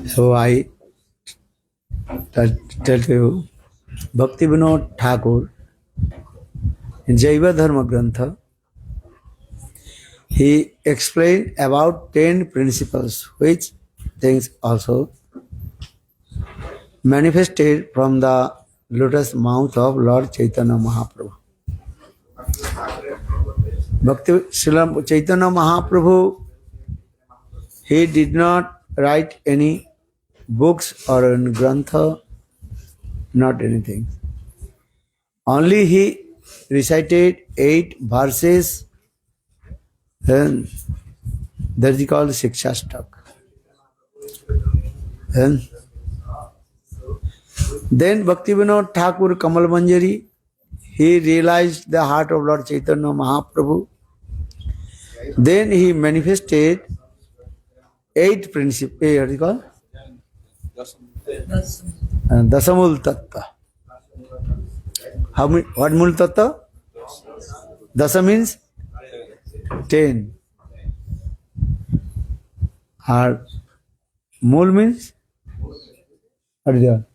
So I tell you, Bhakti Vinod Thakur in Jaiva Dharma Grantha, he explained about 10 principles, which things also manifested from the lotus mouth of Lord Chaitanya Mahaprabhu. Bhakti Srila Chaitanya Mahaprabhu, he did not write any books or any grantha, not anything. Only he recited 8 verses, and that is called Shikshastak. And then Bhaktivinoda Thakur Kamal Manjari, he realized the heart of Lord Chaitanya Mahaprabhu. Then he manifested 8 principles. What is it called? Dasamul Tattva. What Mul Tattva? Dasa means 10. Or Mul means? What is that?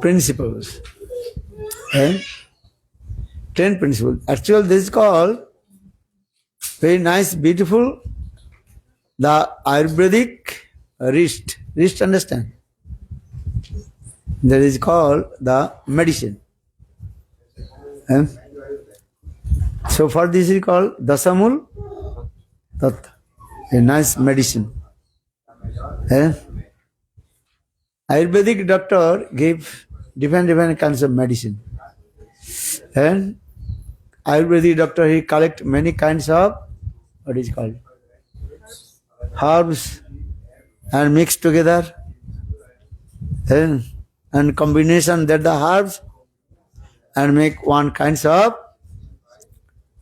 Principles. And 10 principles. Actually, this is called very nice, beautiful, the Ayurvedic wrist. Wrist, understand? That is called the medicine. And so for this is called Dasamul Tattva, a nice medicine. And Ayurvedic doctor give different kinds of medicine. And Ayurvedic doctor, he collect many kinds of, what is called, herbs and mix together. And combination that the herbs and make one kinds of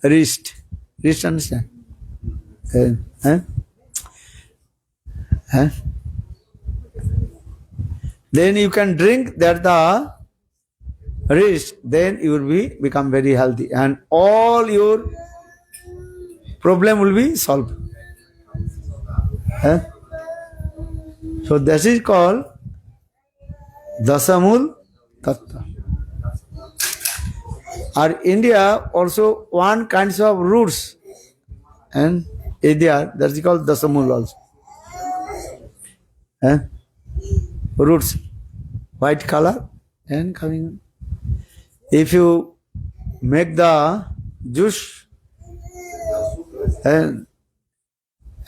wrist. Wrist, understand? Then you can drink that the wrist, then you will become very healthy and all your problem will be solved. So this is called Dasamul Tattva. Or India also one kinds of roots and India that is called Dasamul also. Roots, white color and coming. If you make the juice and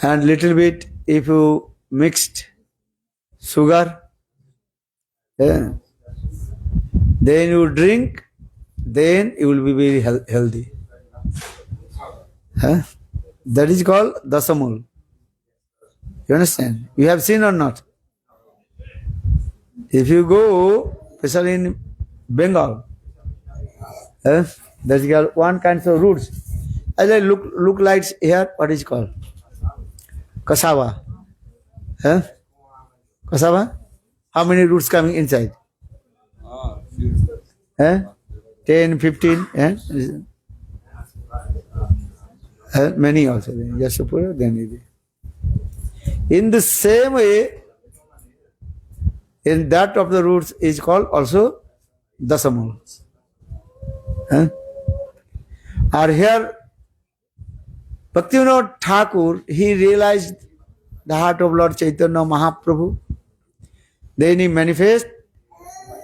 little bit if you mixed sugar, then you drink, then you will be very healthy. That is called Dasamul. You understand? You have seen or not? If you go, especially in Bengal, that is called one kind of roots. As I look like here, what is called? Cassava. Cassava? How many roots coming inside? 10, 15. Many also. Just to put it, then it is. In the same way, in that of the roots is called also Dasamul. Or here, Bhaktivinoda Thakur, he realized the heart of Lord Chaitanya Mahaprabhu. Then he manifest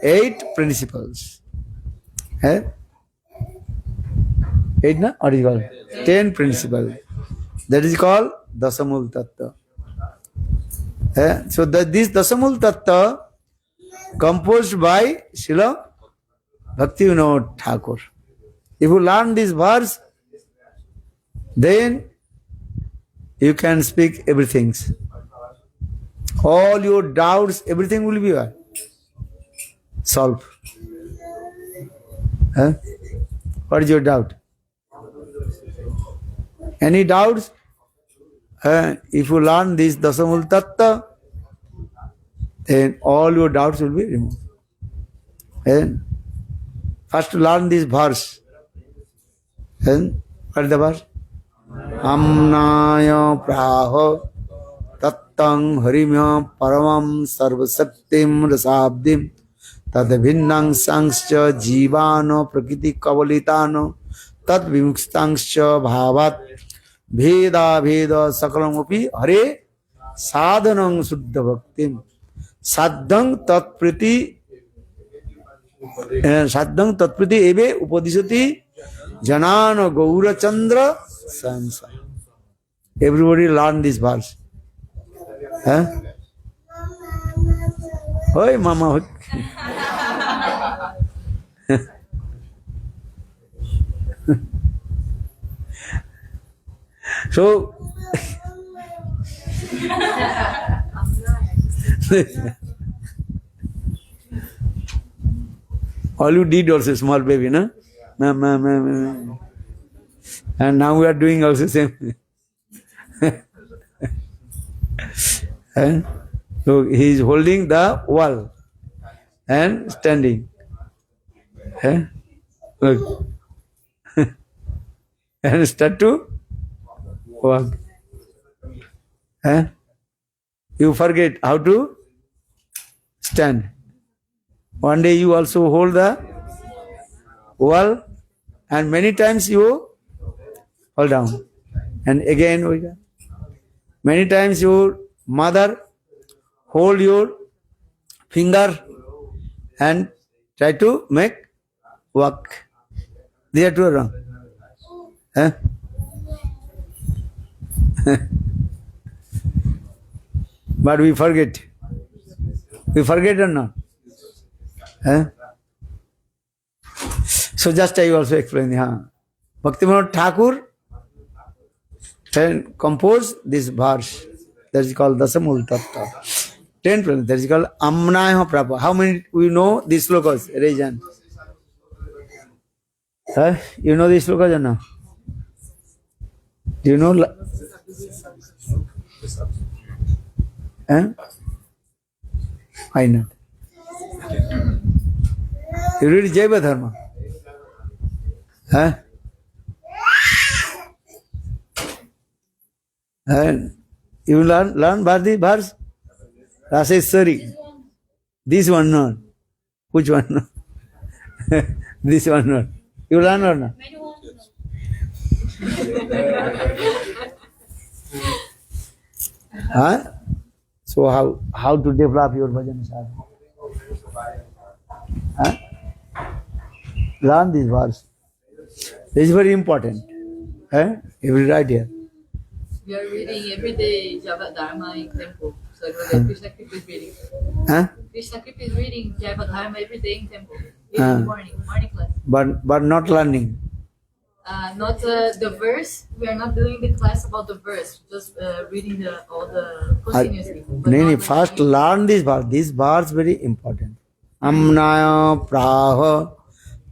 8 principles. 8 na? What is it called? 10 principles. That is called Dasamul Tattva. So this Dasamul Tattva composed by Srila Bhaktivinoda Thakur. If you learn this verse, then you can speak everything. All your doubts, everything will be solved. What is your doubt? Any doubts? If you learn this Dasamul Tattva, then all your doubts will be removed. And first learn this verse. And what is the verse? amnaya praho tattang harimya paramam sarvasaktim rasabdim tad bhinnang sangscha jivano prakriti kavalitano tad vimukstangscha bhavat bheda bheda sakalam api hare sadhanam suddha bhaktim saddhang tatpriti ebe upadisati janana gaura chandra sansa. Everybody learn this verse. Huh? Oi mama. So all you did also small baby, no? And now we are doing also same. So he is holding the wall and standing. Look. And start to walk. You forget how to stand. One day you also hold the wall and many times you fall down. And again, many times your mother hold your finger and try to make walk. They are too wrong. But we forget. We forget or not? So just I also explain. Bhaktivinoda Thakur composed this verse. That is called Dasamul Tattva. 10 plans. That is called Amnaya Prabha. How many we know these slokas? Raise hand. You know these slokas or no? Do you know? Why not? You read Jaiva Dharma? You learn Bharati Bhars? Raseshwari. This one not. Which one not? This one not. You learn or not? So how to develop your bhajan sadhana? Learn this verse. This is very important. You will write here. We are reading every day Java Dharma in temple. So Krishna Kripa is reading. Krishna Kripa is reading Java Dharma every day in temple. In the morning class. But not learning. Not the verse. We are not doing the class about the verse. Just reading all the continuously. First learn this verse. This verse very important. Amnaya praha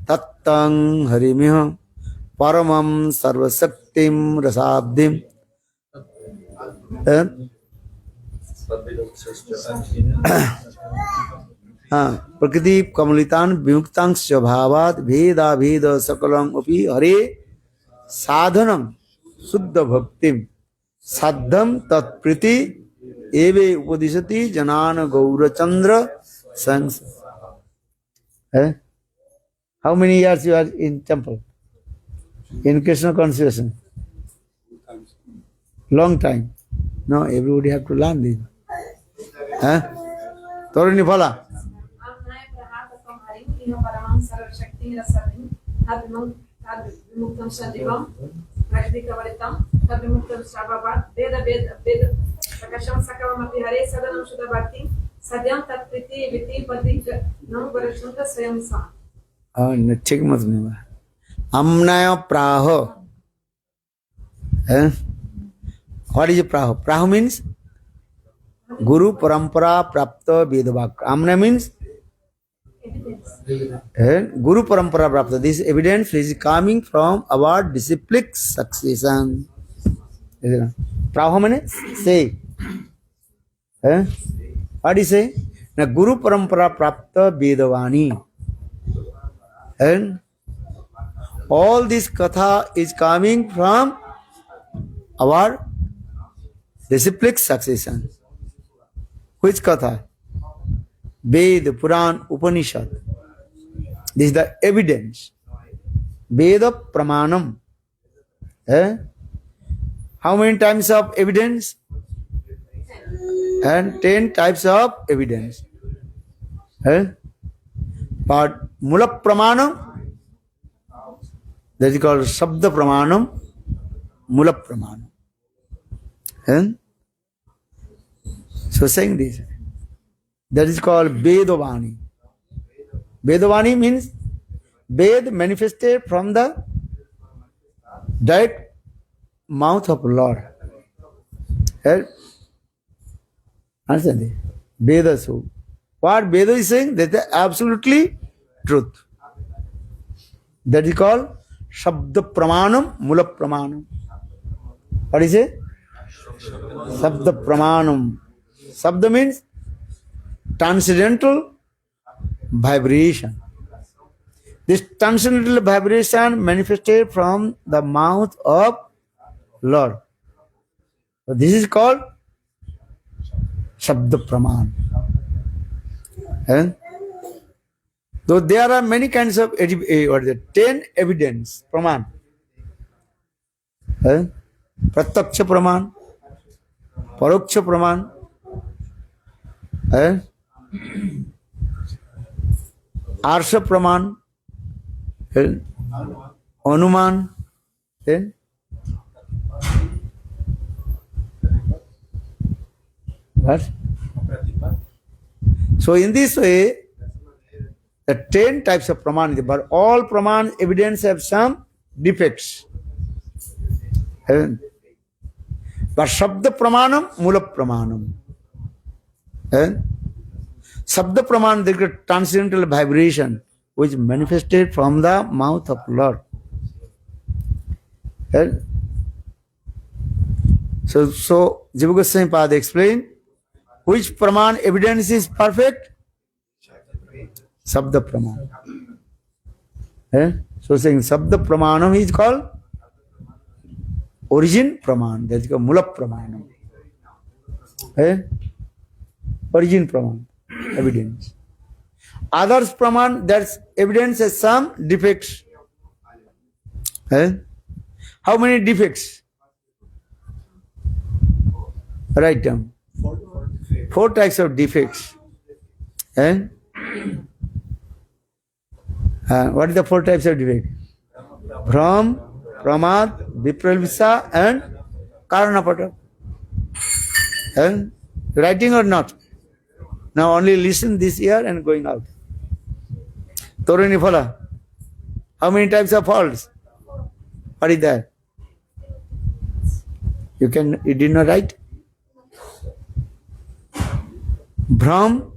tattang harimya paramam sarvasaktim rasabdim. Prakriti kamalitan vimuktangs bhavat bheda bheda sakalam api hare sadhanam suddha bhaktim saddham tatpriti eve upadisati janana gaura chandra sangs. How many years you are in temple? In Krishna consciousness? Long time. No, everybody have to learn this. Toruni Phala. ठीक मत नहीं Amnaya praho. What is praho? Praho means Guru Parampara Prapta Vedavak. Amnaya means Guru Parampara Prapta. This evidence is coming from our disciplic succession. Praho means say. What do you say? Na Guru Parampara Prapta Vedavani. And all this katha is coming from our disciplic succession. Which katha? Ved, Puran, Upanishad. This is the evidence. Veda Pramanam. How many types of evidence? And 10 types of evidence. But Mula Pramanam, that is called Sabda Pramanam, Mula Pramanam. So saying this, that is called Vedavani. Vedavani means Ved manifested from the direct mouth of Lord. Understand it? Veda. So, what Veda is saying, that is absolutely truth. That is called Shabda Pramanam, Mula Pramanam. What is it? Shabda Pramanam. Shabda means transcendental vibration. This transcendental vibration manifested from the mouth of Lord. So this is called Shabda Praman. Though there are many kinds of 10 evidence Praman. Pratyaksha Praman, Paroksha Praman, Arsha Praman, Anuman, what? So in this way, the 10 types of Praman, but all Praman evidence have some defects. But Shabda Pramanam, Mula Pramanam. Shabda Praman, there is a transcendental vibration which manifested from the mouth of Lord. So Jiva Goswami Pada explained, which Praman evidence is perfect? Sabda Praman. So saying Sabda Pramanam is called origin Praman. That is called Mula Pramanam. Origin Praman, evidence. Others Praman, that's evidence has some defects. How many defects? Write down. 4 types of defects. What are the 4 types of defects? Bhram, Pramad, Vipralvisa and Karanapata. Writing or not? Now only listen this year and going out. Torani Phala. How many types of faults? What is that? You did not write? Bhram,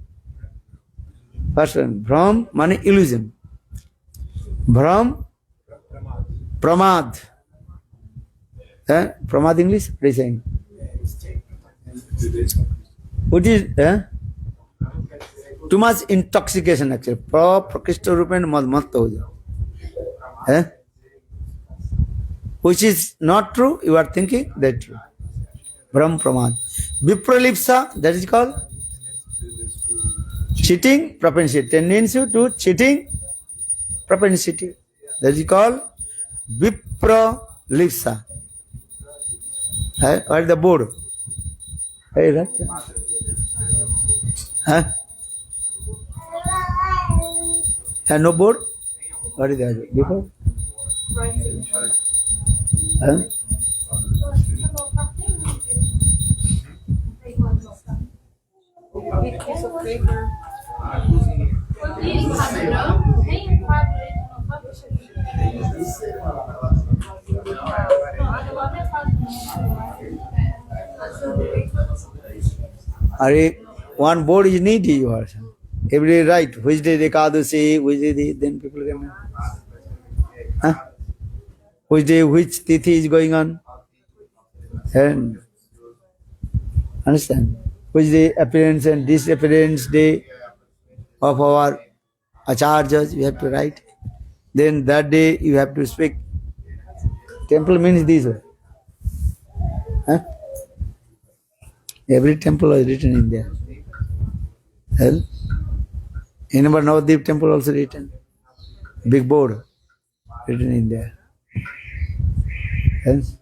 first one, Bhram means illusion. Bhram, Pramad. Pramad English? What is saying? What is too much intoxication actually. Prakishta Rupen Madmatta ho jao. Which is not true, you are thinking that true. Brahm Pramad. Vipralipsa, that is called cheating propensity, tendency to cheating propensity. That is called Vipralipsa. What is the board? Hey, right? No board? What is that? Before? Piece of paper. One board is needy, you are. Every day write, which day Ekadasi, which day, then people can. Which day, which tithi is going on. And understand? Which day appearance and disappearance day of our acharyas, you have to write. Then that day you have to speak. Temple means this way. Huh? Every temple was written in there. Well, in our Navadvip temple also written. Big board written in there. Yes.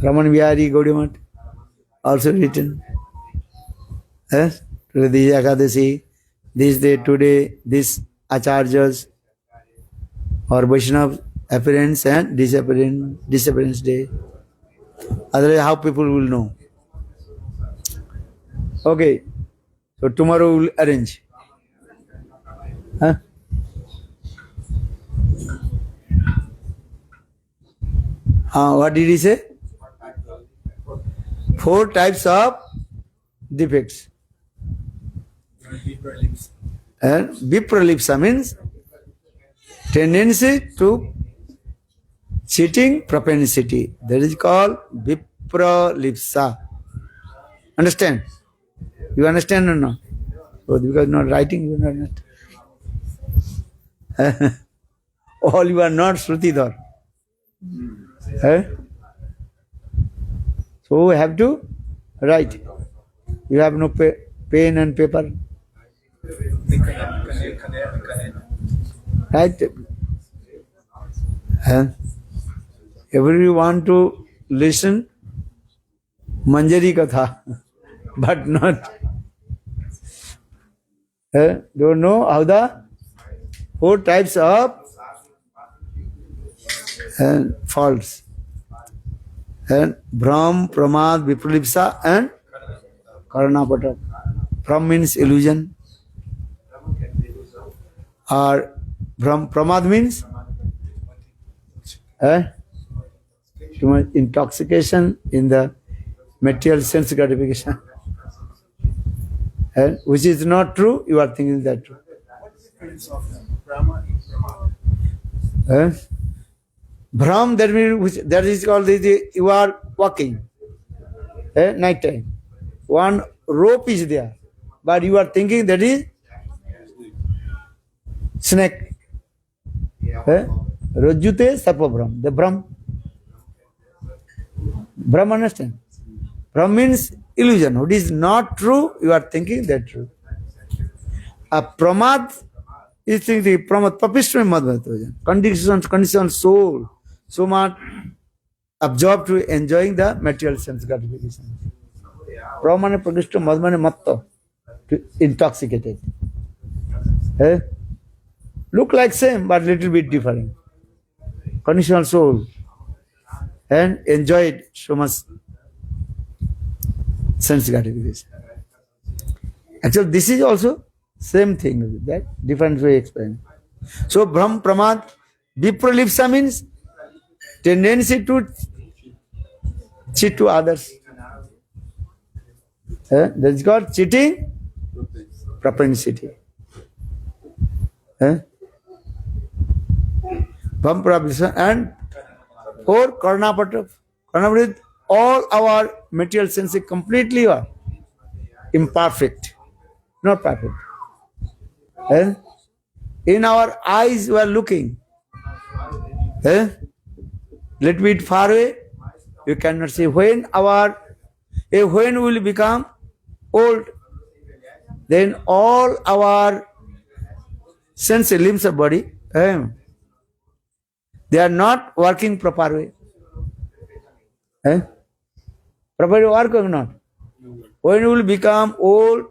Raman Vihari Gaudiya also written. Yes. Today this Ekadasi, this day, today, this Acharyas or Vaishnava appearance and disappearance day. Otherwise, how people will know? Okay. So tomorrow we'll arrange. Huh? What did he say? 4 types of defects. And vipralipsa means tendency to cheating propensity. That is called vipralipsa. Understand? You understand or not? So because not writing, you are not. All you are not Shrutidhar. So we have to write. You have no pen and paper. Right? Everyone to listen Manjari Katha, but not. Don't know how the 4 types of faults. Brahm, Pramad, Vipralipsa and Karanapatak. Brahm means illusion. Or Pramad means too much intoxication in the material sense gratification. Which is not true, you are thinking that true. What is the difference of Brahma and Pramad? Brahm, that is called you are walking. Night time. One rope is there, but you are thinking that is snake. Rajjute Sarpa Brahm. The Brahm. Brahm, understand? Brahm means illusion. What is not true, you are thinking that true. A Pramad is thinking Pramad, Papishma Madhvatojan. Conditioned soul. So much absorbed to enjoying the material sense gratification. Pramane Prakishta Madhvane Matta. Intoxicated. Look like same, but little bit different. Conditional soul. And enjoyed so much sense gratification. Actually, this is also same thing, that different way explained. So, Brahm, Pramad, Vipralipsa means tendency to cheat to others. That is called cheating propensity. Brahm, Pramad, and 4 Karanapatak. Karanapatak, all our material senses completely are imperfect, not perfect. In our eyes we are looking. Little bit far away, you cannot see. When will become old, then all our sense limbs of body, they are not working proper way. Properly work or not? When you will become old,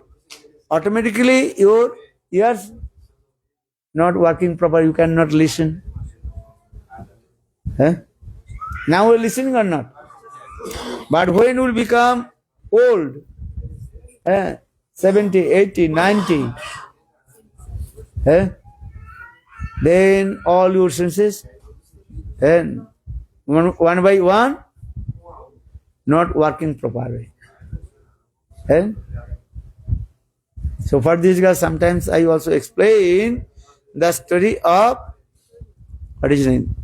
automatically your ears not working proper, you cannot listen. Now we are listening or not? But when you will become old, 70, 80, 90, then all your senses, and one by one, not working properly. So for this guy, sometimes I also explain the story of what is his name?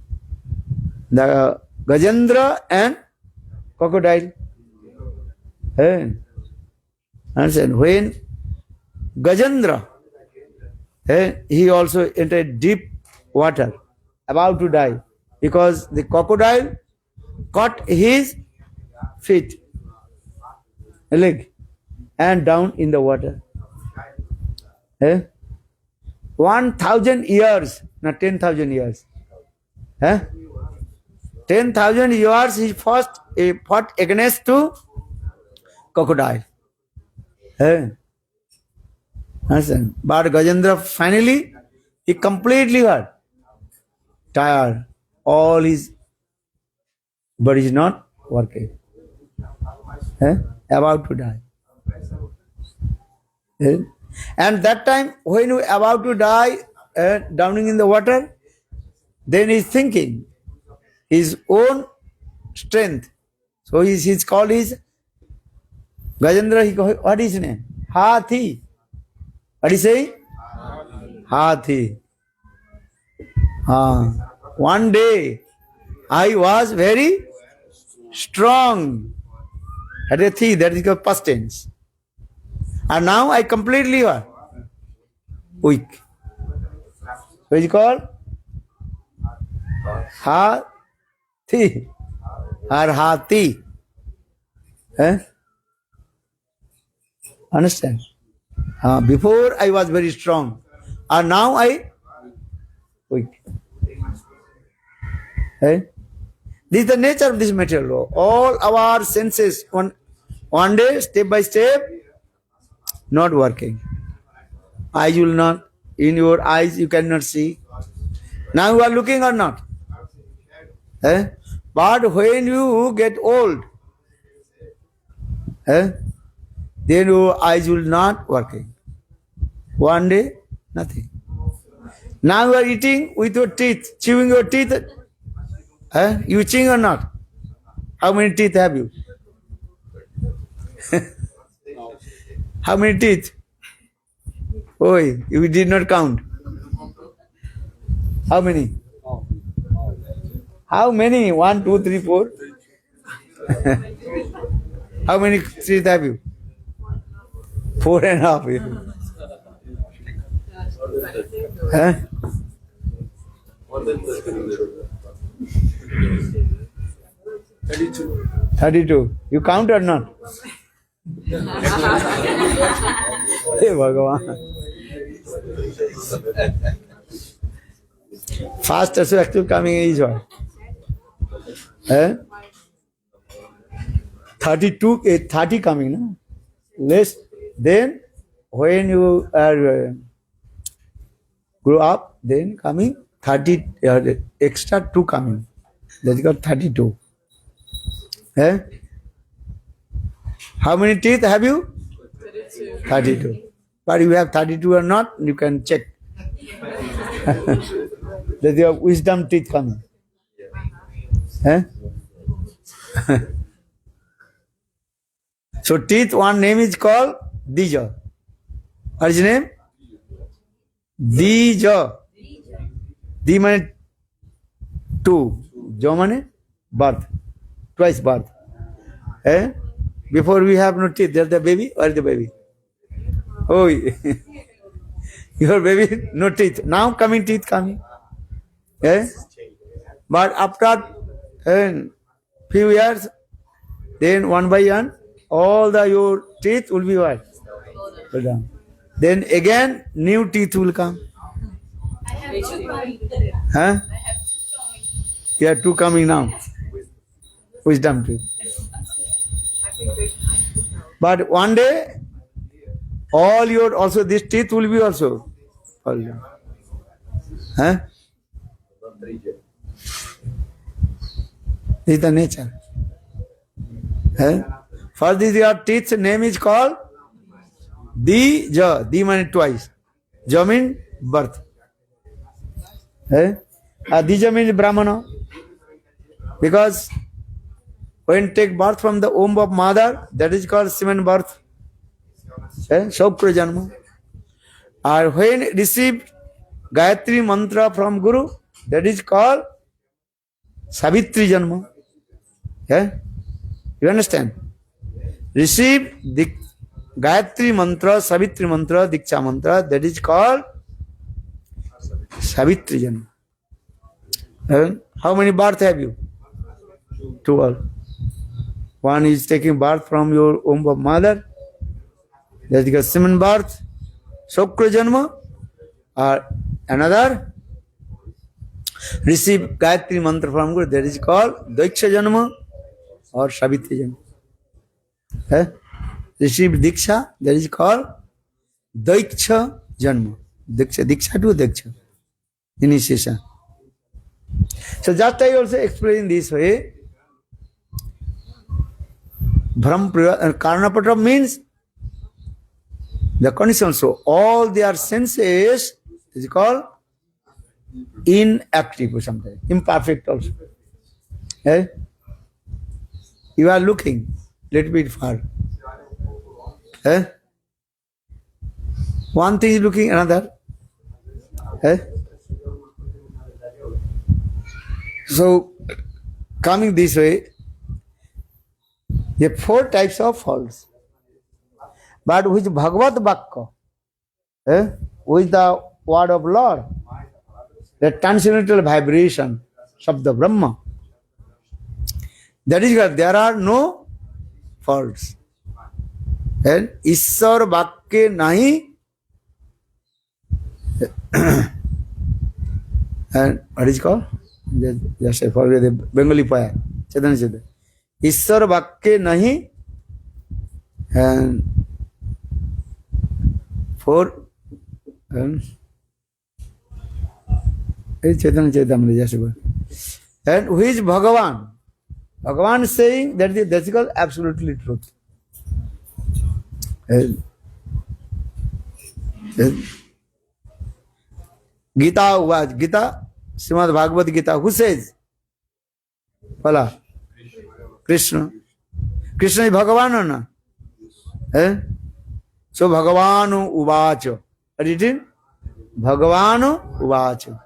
The Gajendra and crocodile. Understand? When Gajendra, he also entered deep water, about to die, because the crocodile caught his feet a leg, and down in the water. 1,000 years, not 10,000 years. 10,000 years he fought against to crocodile. Understand? But Gajendra finally, he completely what? Tired. All his body is not working. About to die. And that time, when you about to die, drowning in the water, then he's thinking his own strength. So he's called his Gajendra. What is his name? Hathi. What is he saying? Hathi. One day I was very strong. That is called past tense. And now I completely weak. So it's called Hathi or Hathi. Understand? Before I was very strong, and now I weak. This is the nature of this material law. All our senses, one day, step by step, not working. Eyes will not, in your eyes you cannot see. Now you are looking or not? But when you get old, then your eyes will not working. One day, nothing. Now you are eating with your teeth, chewing your teeth. You chewing or not? How many teeth have you? How many teeth? Oh, you did not count. How many? How many? 1, 2, 3, 4. How many teeth have you? 4.5. $32. 32. You count or not? Hey Bhagavan. Fast also actually coming is what? 32, 30 coming, no? Less. Then when you are grow up, then coming 30 extra 2 coming. That's got 32. How many teeth have you? 32. But you have 32 or not, you can check. That your wisdom teeth coming. So teeth, one name is called Dija. What is his name? Dija. Di means 2. Jo means birth. Twice birth. Before we have no teeth, there's the baby. Where is the baby? Oh, your baby, no teeth. Now coming teeth coming. But after few years, then one by one, all your teeth will be what? Then again, new teeth will come. You have 2 coming now. Wisdom teeth. But one day, all your also these teeth will be also fall down. This is the nature. First, this your teeth's name is called Dija. Di means twice. Ja means birth. Dija means Brahmana. Because when take birth from the womb of mother, that is called semen birth. Saukra Janma. Or when receive Gayatri mantra from Guru, that is called Savitri Janma. You understand? Receive the Gayatri mantra, Savitri mantra, Diksha mantra, that is called Savitri Janma. How many births have you? 12. One is taking birth from your womb of mother, that is called semen birth, Shukra Janma, or another receive Gayatri mantra from Guru, that is called Daiksha Janma or Savitri Janma. Eh? Receive Diksha, that is called Daiksha Janma. Diksha to Diksha, initiation. So just I also explain this way. Karnapatra means the condition. So all their senses is called inactive sometimes, imperfect also. Eh? You are looking little bit far. Eh? One thing is looking another. Eh? So coming this way, there are 4 types of faults. But with Bhagavad Vakya, with the word of Lord, the transcendental vibration of the Brahma, that is why there are no faults. And Ishwar Vakya nahi, and what is it called? Just I forget the Bengali poem. Chaitanya said, Ishwar Vakya nahi, and 4, and and who is Bhagavan? Bhagavan is saying that is called absolutely truth. And Gita was Gita, Srimad Bhagavad Gita, who says? Pala. Krishna. Krishna is Bhagavan or not? Eh? So Bhagavanu Uvacha. What is it? Bhagavanu Uvacha.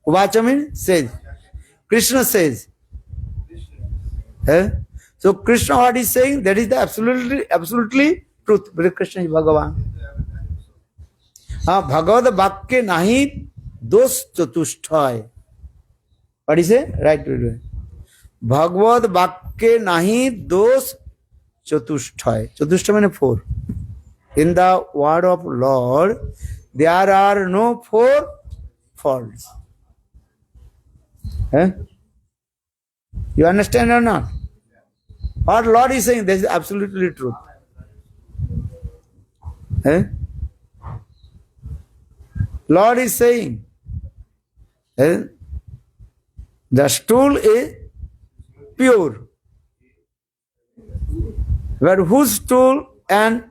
Uvacha means says. Krishna says. Eh? So Krishna what is saying? That is the absolutely truth. Because Krishna is Bhagavan. Bhagavad Vakya nahi dos chatushthay. What is it? Right. Bhagavad Vakya nahi dos chatushthay. Chatushthay means 4. In the word of Lord, there are no 4 faults. Eh? You understand or not? What Lord is saying, this is absolutely truth. Eh? Lord is saying, the stool is pure. But whose stool and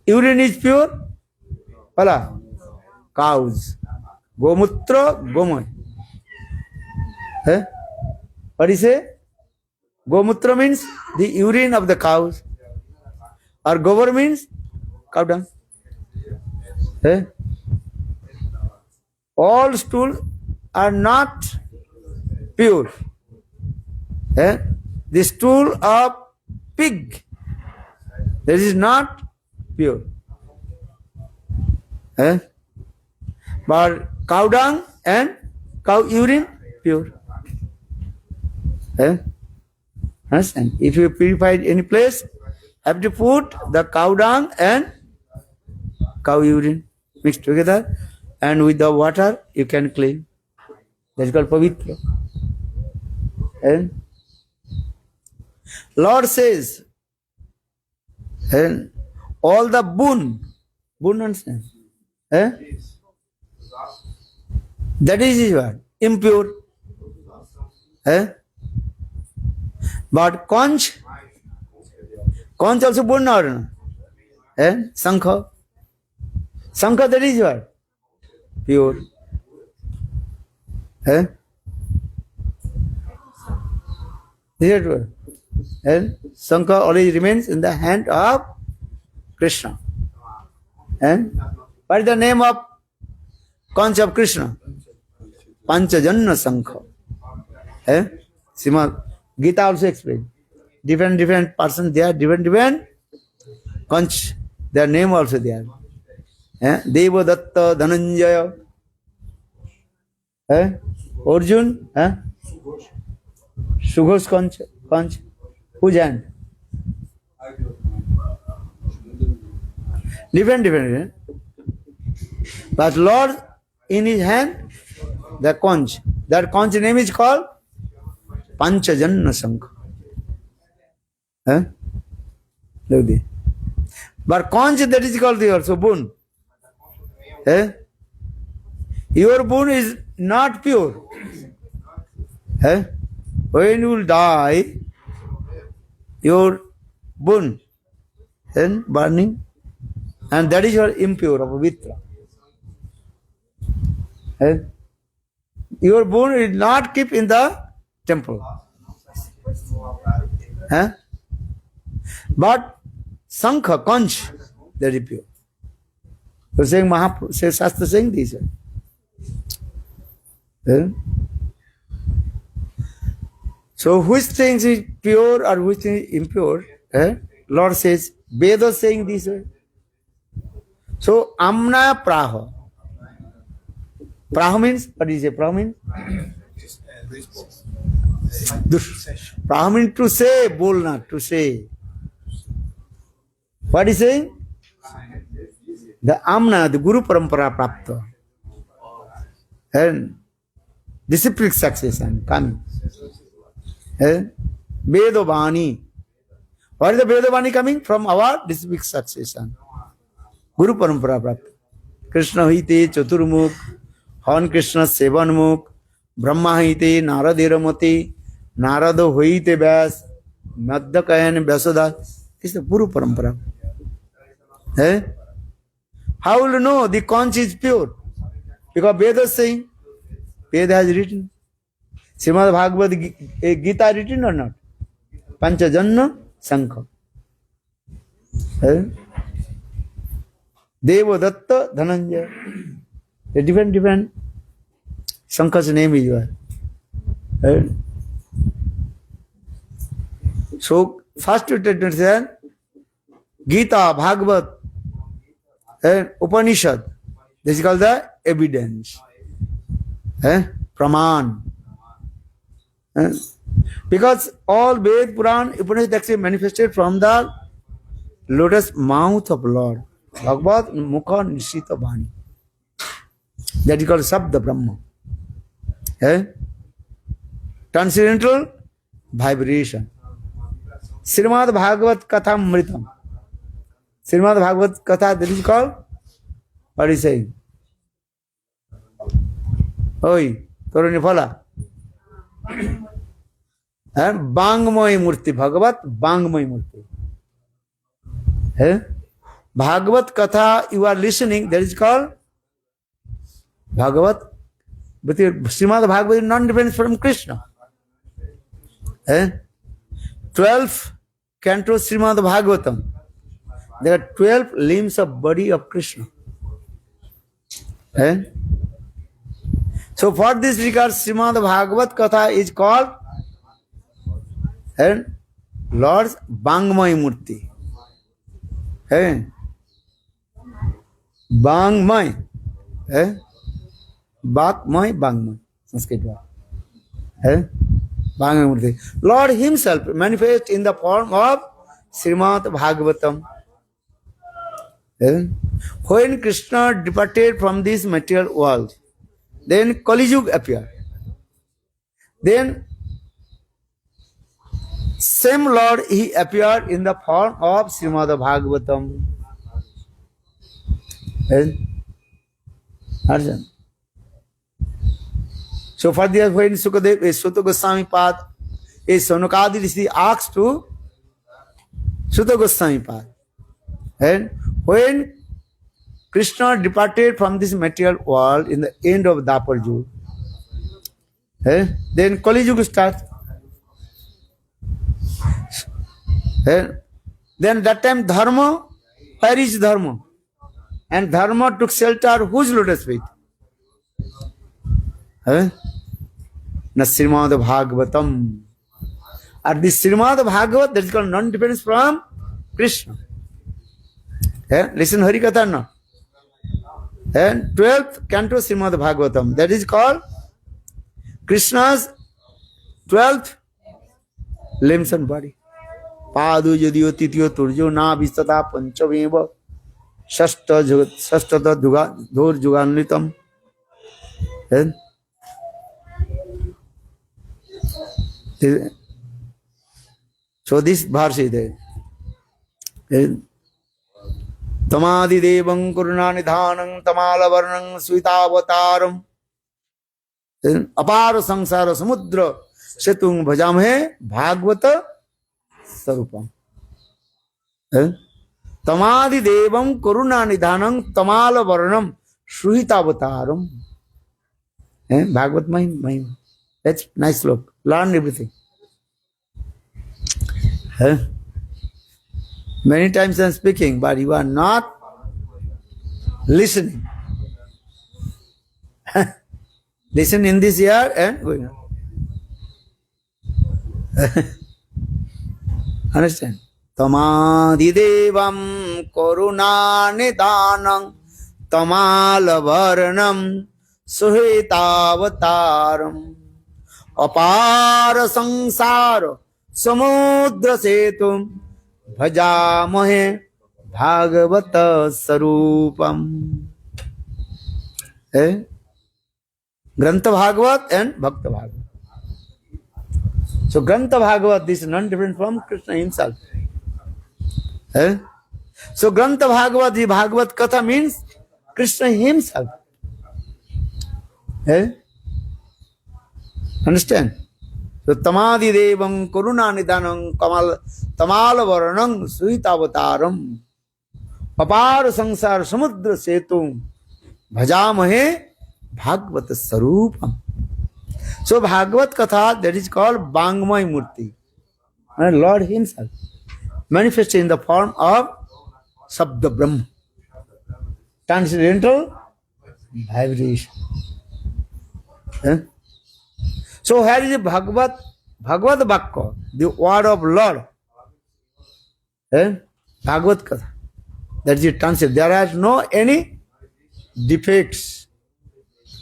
urine is pure? Pala. Cows. Gomutra, Gomoy. What is it? Gomutra means the urine of the cows. Or Gobar means cow dung. All stools are not pure. The stool of pig, that is not pure. But cow dung and cow urine, pure. And if you purify any place, have to put the cow dung and cow urine mixed together, and with the water you can clean. That is called pavitra. And Lord says, and all the boon understand? That is his word, impure. But conch also boon or not? Sankha. Sankha, that is what? Pure. Is that what? And Sankha always remains in the hand of Krishna. And what is the name of conch of Krishna? Panchajanna Sankha. Srimad Gita also explains. Different persons there, different conch. Their name also there. Deva Datta Dhananjaya. Arjun. Sughosh conch. Whose hand? Different. But Lord, in his hand, the conch. That conch name is called Panchajanna Sankha. Huh? Look there. But conch, that is called also boon. Eh? Your boon is not pure. Eh? When you will die, your boon and burning, and that is your impure of Vitra. Eh? Your boon is not keep in the temple. Eh? But Sankha, conch, that is pure. So saying Mahaprabhu, says Shastra saying this. Eh? So which things is pure or which thing is impure? Eh? Lord says, Veda saying this way. So amna praha. Praha means, what is it? Praha means? Praha means to say, bolna, to say. What is saying? The amna, the Guru Parampara Prapta. And disciplic succession coming. Vedavani. What is the Vedavani coming? From our disciplic succession. Guru Parampara Prapta. Krishna hite Chaturmukh, Hon Krishna Sevanmukh, Brahma hite Naraderamati, Narada hoite Vyas, Madhyakayan Vyasadas. This is the Guru Parampara. How will you know the conch is pure? Because Veda is saying, Veda has written. Srimad Bhagavad Gita written or not? Panchajanna Sankha. Devadatta Dhananjaya. A different Sankha's name is there. So, first to say, Gita, Bhagavad, and Upanishad. This is called the evidence. Praman. Because all Ved, Puran, Upanishad actually manifested from the lotus mouth of Lord. Bhagavad Mukha Nishita Bani. That is called Sabda Brahma. Transcendental vibration. Srimad Bhagavat Katha Mritam. Srimad Bhagavat Katha, that is called, what is saying? Oi, Torani Phala. Bangmoy Murti, Bhagavat Bangmoy Murti. Bhagavat Katha you are listening, that is called Bhagavat. But Srimad Bhagavat is non-dependent from Krishna. 12 cantos Srimad Bhagavatam. There are 12 limbs of body of Krishna. So for this regard, Srimad Bhagavat Katha is called Lord's Bangmay Murti. Bangmay. Bangmay. Sanskrit word. Bangmay Murti. Lord himself manifests in the form of Srimad Bhagavatam. When Krishna departed from this material world, then Kali Yuga appeared. Then same Lord, he appeared in the form of Srimad Bhagavatam. Arjun. So for this, when Sukadev, Suta Goswami Pad, Sonakadi Rishi asked to Suta Goswami Pad. And when Krishna departed from this material world in the end of Dapar Yuga, then Kali Yuga starts. Then that time Dharma, where is Dharma? And Dharma took shelter whose lotus feet? Na Srimad Bhagavatam. And this Srimad Bhagavat, that is called non-dependence from Krishna. Listen Harikatha now. And 12th canto Srimad Bhagavatam. That is called Krishna's 12th limbs and body. पादो यदियो तृतीयो तुर्यो ना विस्तता पंचमेव षष्ठ धोर जुगान्वितम. So this verse is there. Tamadidevam Kurunanidhanam Tamalavarnam Svitavataram Apara Sangsara Samudra Setung Bhajamhe Bhagavata Sarupam. Tamadidevam Kurunanidhanam Tamalavarnam Sruhitavataram. Bhagavat Mahima. That's nice look. Learn everything. Many times I am speaking, but you are not listening. Listen in this ear and going on. Understand? Tamadidevam Karunanidanam Tamalavarnam Suhitavataram Apara Sangsara Samudra Setum Bhajamahe Bhagavata Sarupam. Grantha Bhagavat and Bhakta Bhagavat. So Grantha Bhagavat is none different from Krishna himself. So Grantha Bhagavat, the Bhagavat Katha means Krishna himself. Understand? So Tamadidevam Karunanidanam Tamalavarnam Suhitavataram Apara Sangsara Samudra Setum Bhajamahe Bhagavata Sarupam. So Bhagavat Katha, that is called Bangmay Murti. And Lord himself manifested in the form of Sabda Brahma, transcendental vibration. So here is the Bhagavad Vakka, the word of Lord. Bhagavad Katha. That is the translation. There are no any defects.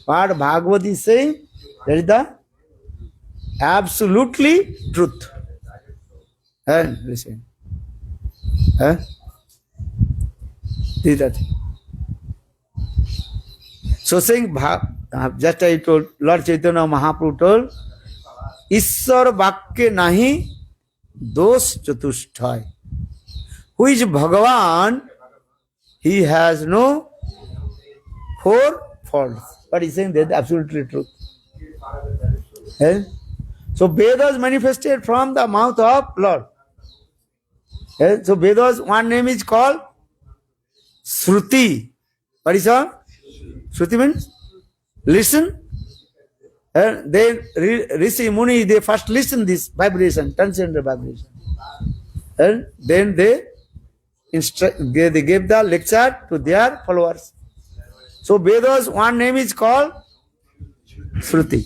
What Bhagavad is saying, that is the absolutely truth. Listen. This is that. So saying, just I told, Lord Chaitanya Mahaprabhu told, Ishwar Vakya nahi dos chatusthai. Who is Bhagavan? He has no four faults. But he's saying that absolutely true. So Vedas manifested from the mouth of Lord. So Vedas, one name is called Shruti. What is that? Shruti means listen. And then Rishi Muni, they first listen this vibration, transcendental vibration. And then they gave the lecture to their followers. So Vedas, one name is called Shruti.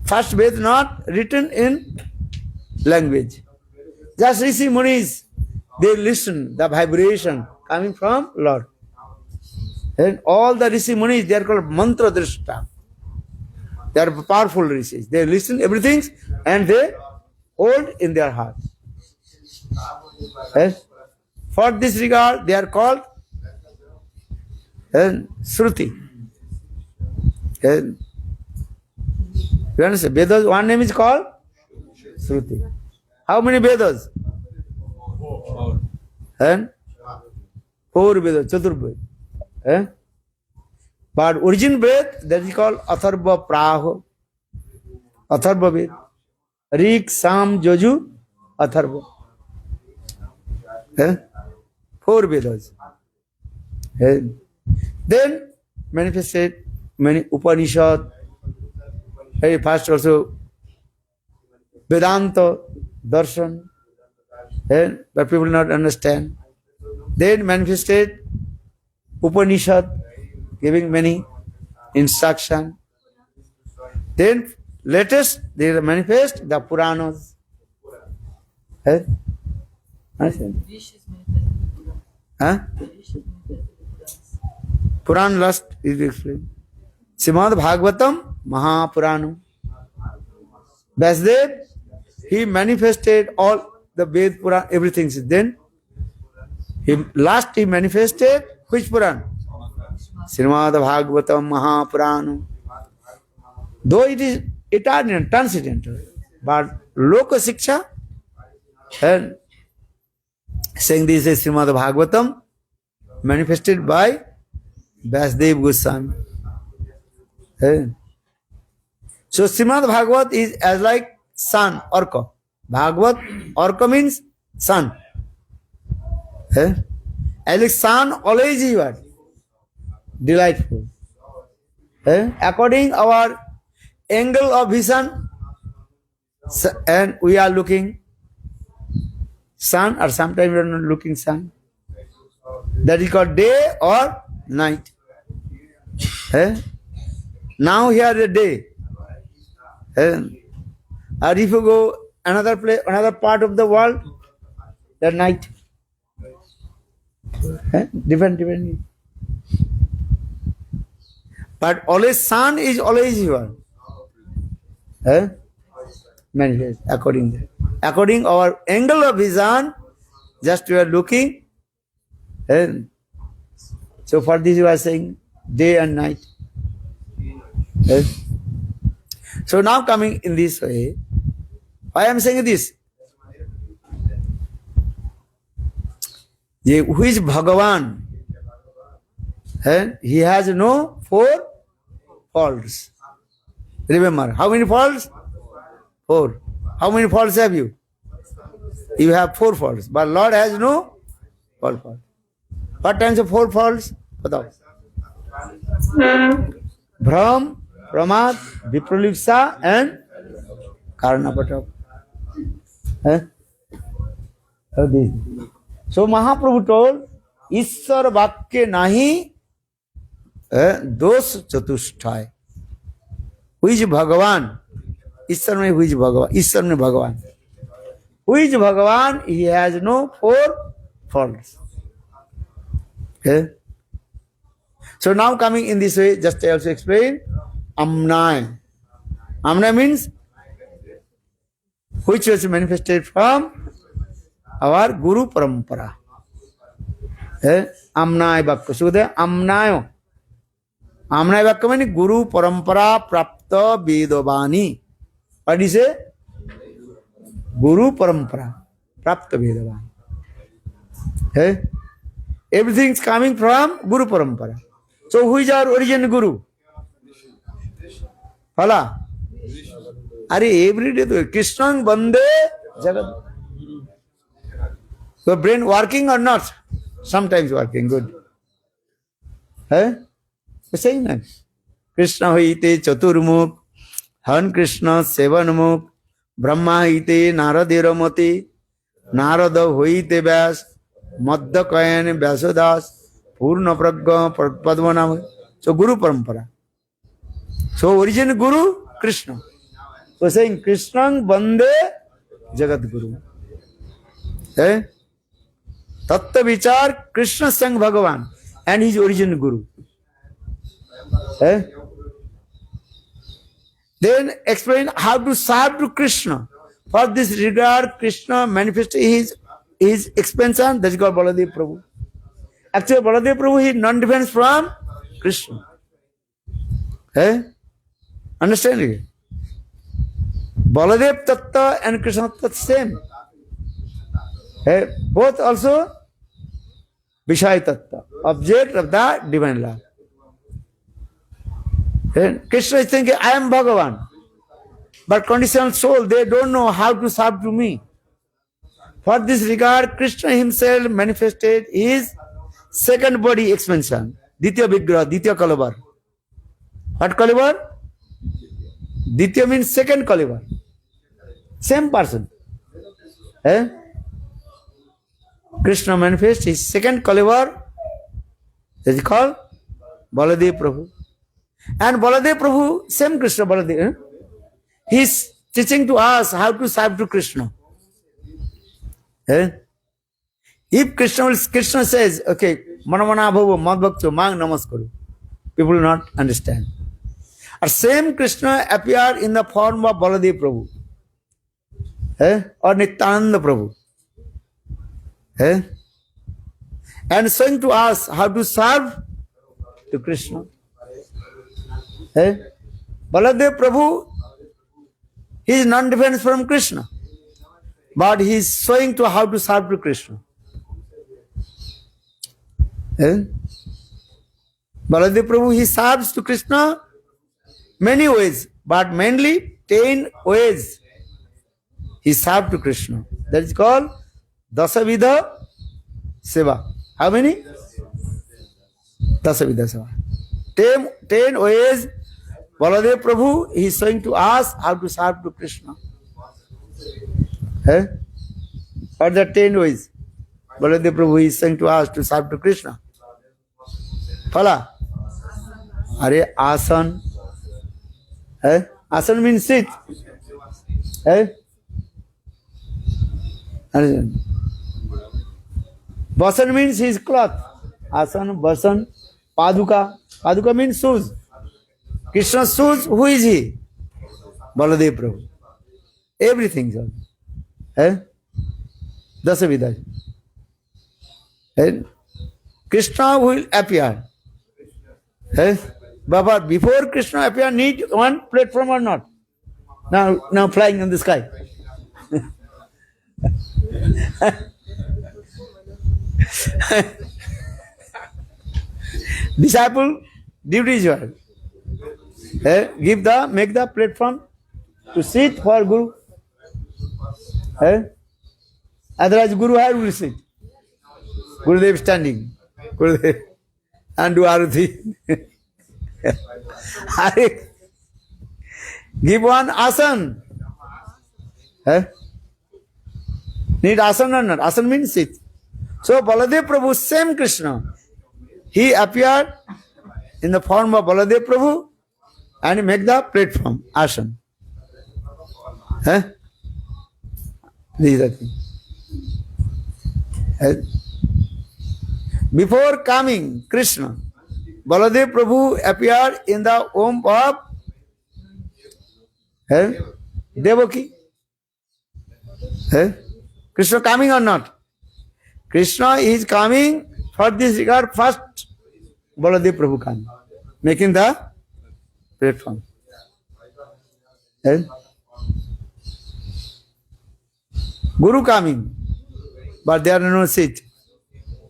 First Ved not written in language. Just Rishi Munis, they listen the vibration coming from Lord. And all the Rishi Munis, they are called Mantra Drishta. They are powerful Rishis. They listen everything and they hold in their heart. For this regard, they are called Shruti. You understand? Vedas, one name is called Shruti. How many Vedas? Four Vedas, Chaturved. But origin Ved, that is called Atharva Praho. Atharva Ved. Rik, Sam, Joju, Atharva. Four Vedas. Then manifested many Upanishad. First also Vedanta, Darshan. But people not understand. Then manifested Upanishad, giving many instruction. Then latest they manifest the Puranas. Understand? Puran last is explained. Srimad Bhagavatam Mahapuranam. Vasudev, he manifested all the Ved Puran, everything is then. Last he manifested which Puran? Srimad Bhagavatam Mahapuran. Though it is eternal, transcendental, but Loka Siksha, and saying this is Srimad Bhagavatam manifested by Vasudev Goswami. So Srimad Bhagavat is as like sun, Orca. Bhagavat, Orca means sun. As like sun always is what? Delightful. According our angle of vision, and we are looking sun, or sometimes we are not looking sun. That is called day or night. Now here the day. Or if you go another place, another part of the world, the night. Different. But always sun is always here. Manifest according our angle of vision, just we are looking. So for this you are saying day and night. So now coming in this way, why I am saying this? Who is Bhagavan? He has no 4 faults. Remember, how many faults? 4. How many faults have you? You have 4 faults, but Lord has no 4 faults. What kinds of 4 faults? Batao. Brahm, Pramad, Vipralipsa and Karnapata. So Mahaprabhu told, Ishwar Vakya Nahi Dos Chatusthai. Who is Bhagavan? Ishwar mein who is Bhagavan? Ishwar mein Bhagavan. Who is Bhagavan? He has no 4 faults. So now coming in this way, just I also explain, Amnaya. Amnaya means which was manifested from our Guru Parampara. Amnaya Vakya. So there, Amnaya. Amnaya Vakya means Guru Parampara Prapta Vedavani. What is it? Guru Parampara Prapta Vedavani. Everything is coming from Guru Parampara. So who is our original Guru? Phala. Are every day to Krishna Bande Jagat. Your brain working or not? Sometimes working, good. Saying that. Krishna hoite Chaturmukh, Han Krishna Sevanmukh, Brahma hoite Naraderamati, Narada hoite Vyas, Madhya Kayan Vyasadas, Purna Pragya Padmanam. So Guru Parampara. So original Guru, Krishna. So saying Krishna Bande Jagat Guru. Tattva Vichar Krishna Sang Bhagavan and his original Guru. Then explain how to serve to Krishna. For this regard, Krishna manifested his expansion, that is called Baladev Prabhu. Actually, Baladev Prabhu is non-different from Krishna. Understand it? Baladev Tattva and Krishna Tattva same. Both also Vishaya Tattva, object of the divine love. Krishna is thinking, I am Bhagavan. But conditional soul, they don't know how to serve to me. For this regard, Krishna himself manifested his second body expansion. Ditya Vigraha, Ditya Kalabar. What Kalabar? Ditya means second Kalabar. Same person. Krishna manifests his second Kalabar. That is called Baladev Prabhu. And Baladev Prabhu, same Krishna Baladev, he is teaching to us how to serve to Krishna. If Krishna says, okay, Manamana Bhava Madhbhakto Mang Namaskaru, people will not understand. Or same Krishna appeared in the form of Baladev Prabhu or Nityananda Prabhu. Eh? And showing to us how to serve to Krishna. Eh? Baladev Prabhu, he is non-different from Krishna, but he is showing to how to serve to Krishna. Eh? Baladev Prabhu, he serves to Krishna many ways, but mainly 10 ways he served to Krishna. That is called Dasavidha Seva. How many? Dasavidha Seva. 10 ways Baladev Prabhu, he is showing to us how to serve to Krishna. Eh? What are the 10 ways Baladev Prabhu is showing to us to serve to Krishna? Phala. Are asan. Eh? Asan means sit. Eh? Basan means his cloth. Asan, basan, paduka. Paduka means shoes. Krishna's shoes, who is he? Baladev Prabhu. Everything, sir. Eh? Dasavidha. Eh? Krishna will appear. Eh? But before Krishna appear, need one platform or not? Now flying in the sky. Disciple, duty is yours. Make the platform to sit for Guru. Otherwise, Guru where will sit? Gurudev standing. Gurudev. And do arati. Give one asan. Need asan or not? Asan means sit. So Baladev Prabhu, same Krishna, he appeared in the form of Baladev Prabhu and make the platform, asan. This is the thing. Before coming Krishna, Baladev Prabhu appeared in the womb of Devaki. Krishna coming or not? Krishna is coming for this regard first. Baladev Prabhu coming, making the platform. Guru coming, but there are no seat.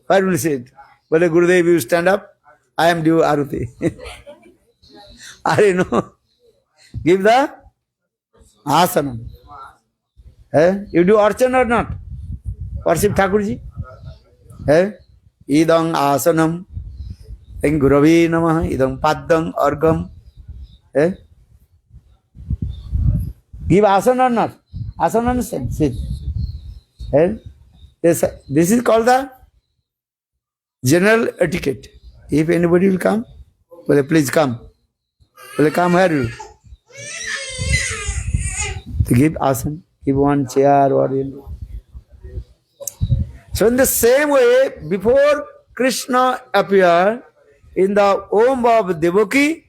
Where will sit? But Gurudev, you stand up. I am due Aruti. No. Give the asana. You do archana or not? Worship Thakurji. Idang asanam. Guravi namaha. Idang paddang argam. Give asana or not? Asana understand? Sit. This is called the general etiquette. If anybody will come, well, please come. Well, come here. To give asan, give one chair or so in the same way, before Krishna appeared in the womb of Devaki,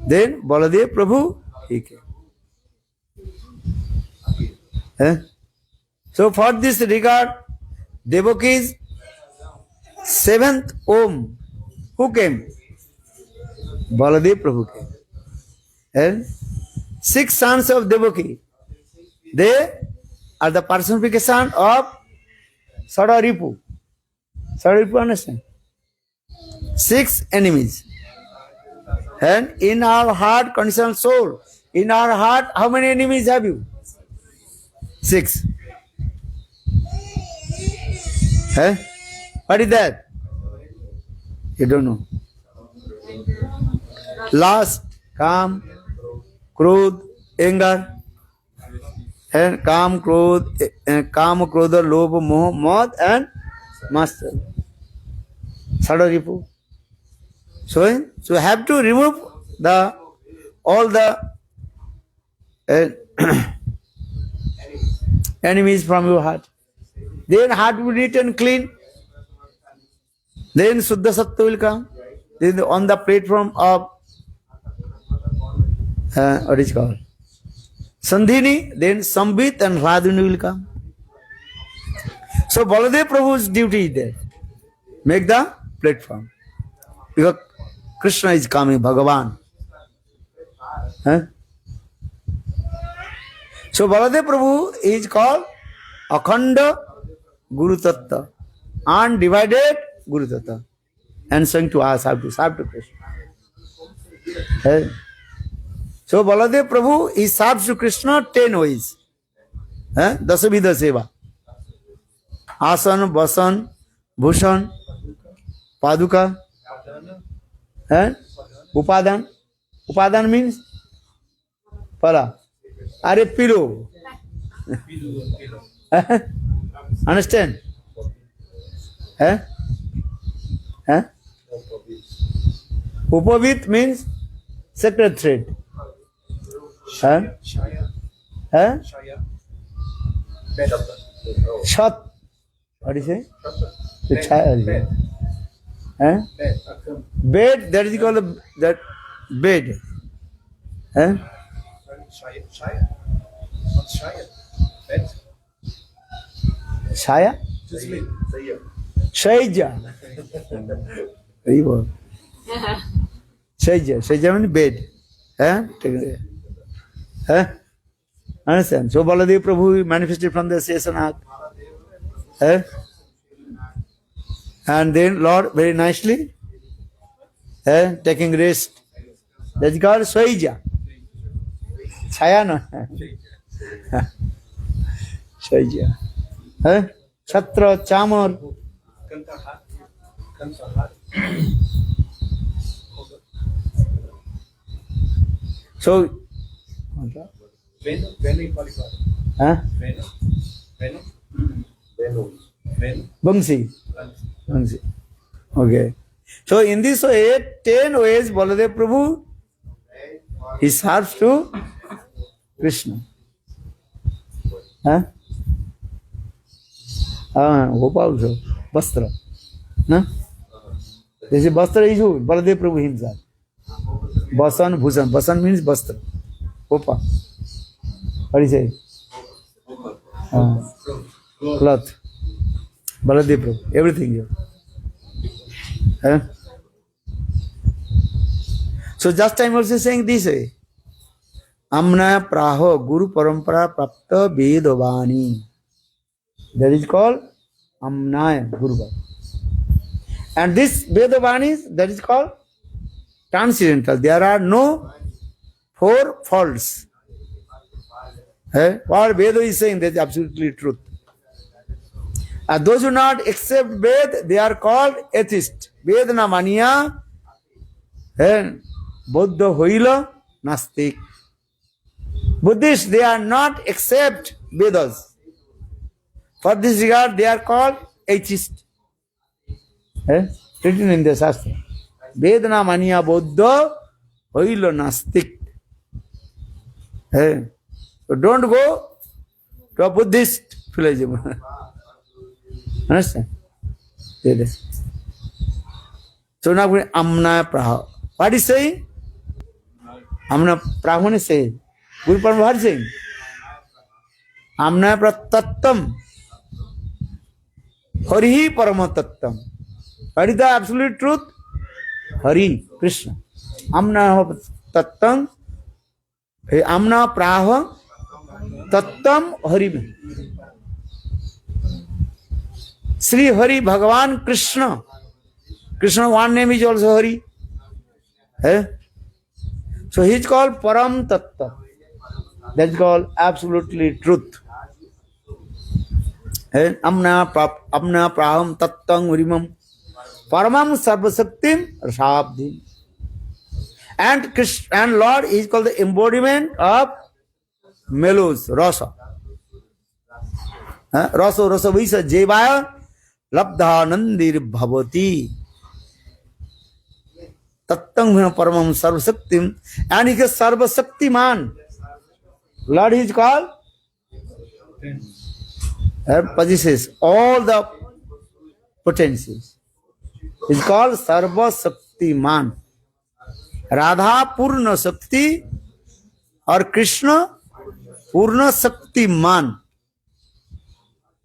then Baladev Prabhu he came. So for this regard, Devaki's seventh womb, who came? Baladev Prabhu came. And 6 sons of Devaki, they are the personification of Sadaripu. Sadaripu, understand? 6 enemies. And in our heart, conditional soul, in our heart, how many enemies have you? 6. What is that? You don't know. Lust, Kam, Krodh, anger, and Kam, Krodha, Lobha, Moha, Moth, and Master. Sadaripu. So have to remove all the enemies from your heart. Then heart will be neat and clean. Then Suddha Sattva will come. Then on the platform of what is called Sandhini, then Sambit and Radhini will come. So Baladev Prabhu's duty is there. Make the platform. Because Krishna is coming, Bhagavan. Huh? So Baladev Prabhu is called Akhanda Guru Tattva, undivided Guru Tattva, and saying to us how to serve to Krishna. Hey. So Baladev Prabhu, he serves to Krishna 10 ways. Dasavidha Seva. Asan, Vasan, Bhushan, Paduka, Upadan. Upadan means Pala. Are pillow. Understand? Upavit means sacred thread. Shaya. Bed. Shat. What do you say? The Bed. child. Bed. Bed. Bed, that is called that bed. Shaya. Not Shaya. Bed. Shaya? To sleep. Shaija. Shaija. Shaija means bed. Understand? So Baladev Prabhu manifested from the Sesanath. And then Lord very nicely taking rest. That's called Swaija. Chaya no. Swaija. Chatra, Chamar. So, Venu. Bangsi. Okay. So in this way, 10 ways Baladev Prabhu, he serves to Krishna. Hopa also. Bastra. No? This is Bastra is who? Baladev Prabhu himself. Basan, Bhusan. Basan means Bastra. Hopa. What do you say? Cloth. Baladev Prabhu. Everything here. So just I'm also saying this way. Amna praho Guru Parampara Prapta Vedavani. That is called Amnaya Guru. And this Vedavani, that is called transcendental. There are no 4 faults. What Veda is saying, that is absolutely truth. Those who not accept Ved, they are called atheists. Vedana mania, Buddha hoila, Nastik. Buddhists, they are not accept Vedas. For this regard, they are called atheists. Written in the Shastra. Vedana mania Buddha hoila, Nastik. So don't go to a Buddhist philosophy. Understand? So now Amna Praha. What is saying? Amna Praha is saying. Guru Parampara what is saying? Amna Pratattam. Harihi Paramatattam. What is the absolute truth? Hari, Krishna. Amna Tattam. Amna Praha Tattam Hari. Sri Hari Bhagavan Krishna. Krishna, one name is also Hari. So he is called Param Tattva. That is called absolutely truth. Amna Praham Tattam Harimam Paramam Sarvasaktim Rashabdim. And Krishna and Lord is called the embodiment of Melos, Rasa. Rasa Visa Jevaya Labdha Nandir Bhavati Tattam Paramam Sarvasaktim, and he is Sarvasaktiman. Lord is called possesses all the potencies. He is called Sarvasaktiman. Radha Purna Sakti or Krishna Purna Saktiman.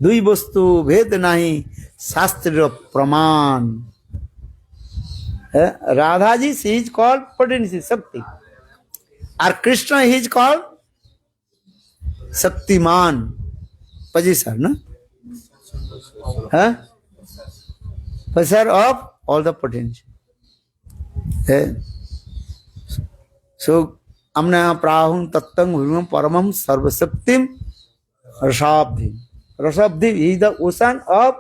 दुई वस्तु भेद नहीं शास्त्र प्रमाण. Radha ji, she is called potency, Shakti. Or Krishna, he is called Shaktiman, possessor, no? Possessor of all the potential. So, amna prahum tattam vimam paramam sarvasaktim rasabdhi. Rasabdhi is the ocean of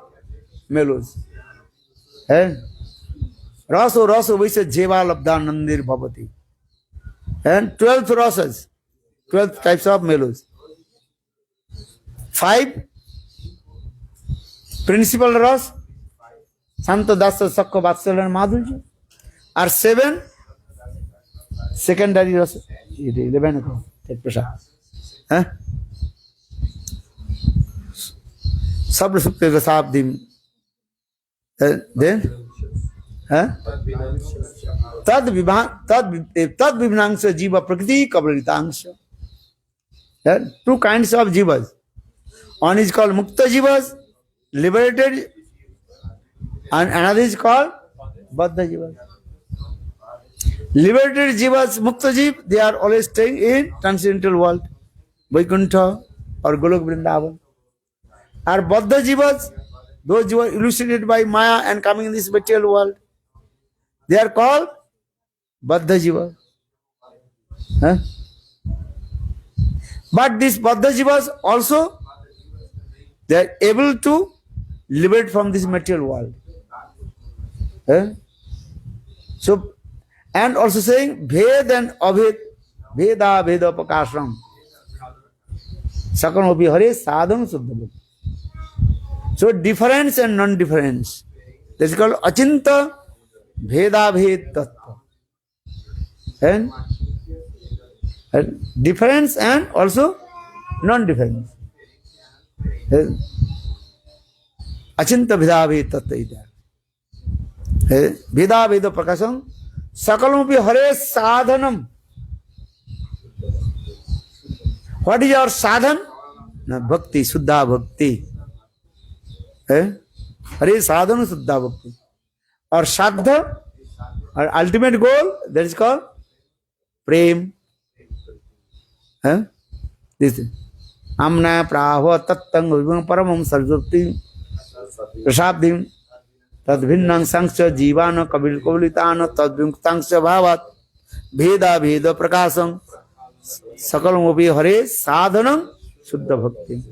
melodies. Raso raso vaise jeva labdhanandir bhavati. And 12 rasas, 12 types of melodies. 5 principal ras, Santa Dasa Sakka Vatsal and Madhurya. Or 7 secondary ras. 11 o'clock. Take prasad. Sabra Sukta Rasabdim. Then? Tad vibhinangsha jiva prakriti kabalitangsha. 2 kinds of jivas. One is called mukta jivas, liberated, and another is called baddha jivas. Liberated jivas, mukta jiv, they are always staying in transcendental world, Vaikuntha or Golok Vrindavan. Or baddha jivas, those who are elucidated by Maya and coming in this material world, they are called baddha jiva. But these baddha jivas also, they are able to liberate from this material world. So, and also saying Bhed and Abhed, Bheda Bheda Pakashram. Sakam Abhi Hare Sadhana Suddha. So, difference and non-difference. This is called Achinta Bheda Bhed Tattva. And difference and also non-difference. Achinta Bheda Bhed Tattva is there. Bheda Bheda Prakasham. Sakalampi Hare Sadhanam. What is your sadhan? Bhakti, Suddha Bhakti. Hare Sadhana Suddha Bhakti. Or Shraddha, our ultimate goal, that is called Prem. This is Amna Praho Tattang Vivang Paramam Sarjupti Prasabdim Tadvinnang Sanksha Jivana Kabil Kavilitana Tadvinktangsha Bhavat Bheda Bheda Prakasam Sakalamopi Hare Sadhanam Suddha Bhakti.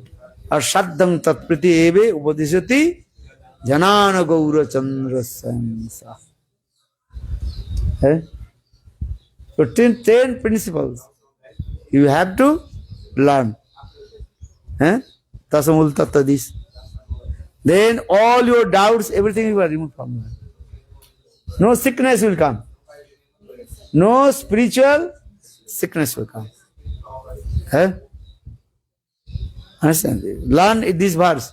Or Shaddang Tatpriti Eve Upadishati Janana Gaura Chandra Samsa. So 10 principles you have to learn. Tasamul Tattadis. Then all your doubts, everything you are removed from you. No sickness will come. No spiritual sickness will come. Understand? Learn this verse.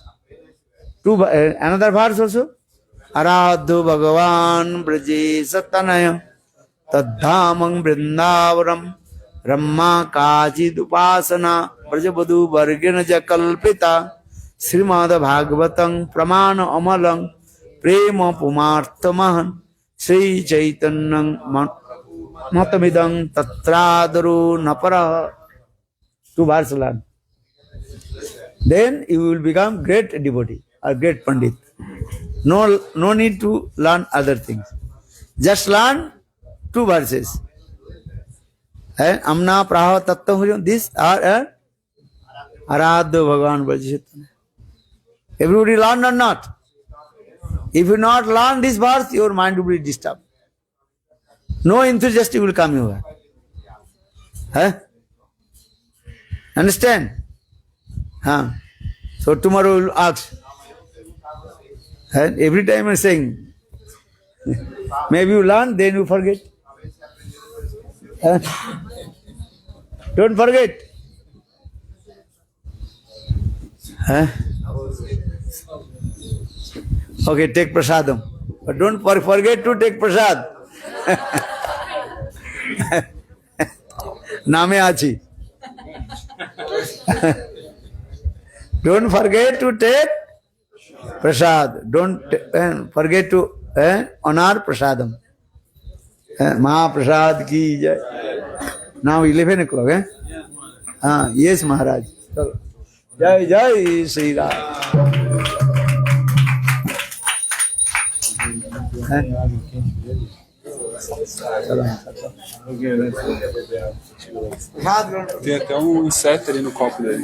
Another verse also. Aradhu Bhagavan Braje Satanaya Tadhamang Vrindavaram Ramma Kajid Upasana Brajabadu Vargena Jakalpita Srimada Bhagavatam Pramana Amalang Prema Pumarthamahan Sri Chaitanyang Matamidang Tatradaru Napara. 2 verses learn. Then you will become great devotee or great Pandit. No need to learn other things. Just learn 2 verses. Amna Praha Tattva. These are Aradha Bhagavan Brajasatana. Everybody learn or not? If you not learn this verse, your mind will be disturbed. No enthusiastic will come here. Understand? So tomorrow we will ask. And every time I am saying, maybe you learn, then you forget. Don't forget. Okay, take prasadam. But don't forget to take prasad. Name achi. Don't forget to take prasad. Don't forget to honor prasadam. Mahaprasad ki jai. Now 11 o'clock, eh? Yes, Maharaj. Jai Jai Sri Ram. Tem até um inseto ali no copo dele.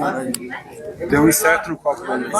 Tem um inseto no copo dele.